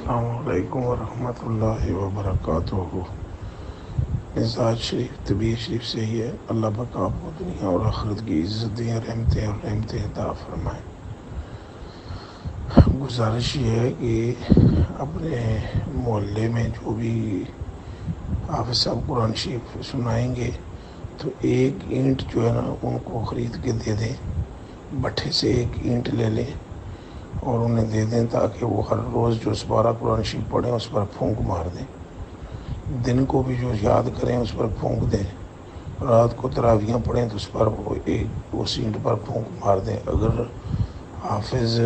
السلام علیکم ورحمۃ اللہ وبرکاتہ۔ مزاج شریف طبیعت شریف سے ہی ہے۔ اللہ پاک آپ کو دنیا اور آخرت کی عزتیں رحمتیں عطا فرمائیں۔ گزارش یہ ہے کہ اپنے محلے میں جو بھی حافظ صاحب قرآن شریف سنائیں گے تو ایک اینٹ جو ہے نا ان کو خرید کے دے دیں، بٹھے سے ایک اینٹ لے لیں اور انہیں دے دیں تاکہ وہ ہر روز جو سپارہ قرآن شریف پڑھیں اس پر پھونک مار دیں۔ دن کو بھی جو یاد کریں اس پر پھونک دیں، رات کو تراویحاں پڑھیں تو اس پر وہ اس اینٹ پر پھونک مار دیں۔ اگر حافظ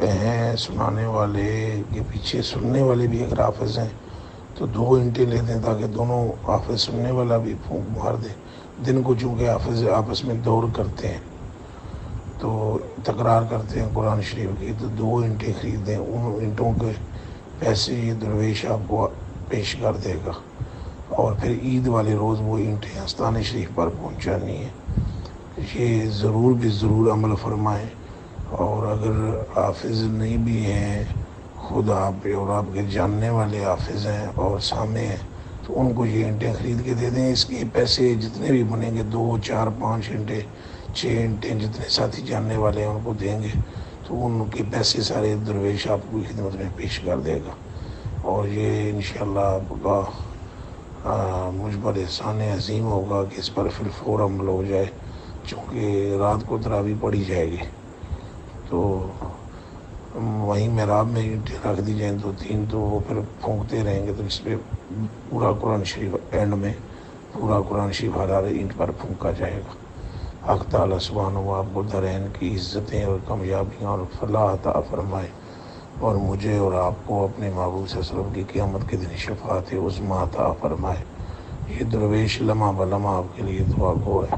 ہیں سنانے والے کے پیچھے سننے والے بھی اگر حافظ ہیں تو 2 اینٹیں لے دیں تاکہ دونوں حافظ سننے والا بھی پھونک مار دیں۔ دن کو چونکہ حافظ آپس میں دور کرتے ہیں تو تکرار کرتے ہیں قرآن شریف کی، تو 2 اینٹیں خرید دیں۔ ان اینٹوں کے پیسے یہ درویش آپ کو پیش کر دے گا اور پھر عید والے روز وہ اینٹیں آستانِ شریف پر پہنچانی ہیں۔ یہ ضرور عمل فرمائیں، اور اگر حافظ نہیں بھی ہیں خود آپ پہ اور آپ کے جاننے والے حافظ ہیں اور سامنے ہیں تو ان کو یہ اینٹیں خرید کے دے دیں۔ اس کے پیسے جتنے بھی بنیں گے 2 4 5 اینٹیں 6 اینٹیں جتنے ساتھی جاننے والے ہیں ان کو دیں گے تو ان کے پیسے سارے درویش آپ کی خدمت میں پیش کر دے گا، اور یہ انشاءاللہ آپ کا مجھ پر احسان عظیم ہوگا کہ اس پر فوراً عمل ہو جائے، چونکہ رات کو تراویح پڑھی جائے گی تو وہیں محراب میں اینٹیں رکھ دی جائیں 2-3 تو وہ پھر پھونکتے رہیں گے تو اس پہ پورا قرآن شریف اینڈ میں پورا قرآن شریف ہر اینٹ پر پھونکا جائے گا۔ حق تعالیٰ سبحانہ و آپ کو درین کی عزتیں اور کامیابیاں اور فلاح عطا فرمائے، اور مجھے اور آپ کو اپنے محبوب صلی اللہ علیہ وسلم کی قیامت کے دن شفاعت عظمیٰ عطا فرمائے۔ یہ درویش لمحہ بلمحہ آپ کے لیے دعا گو ہے۔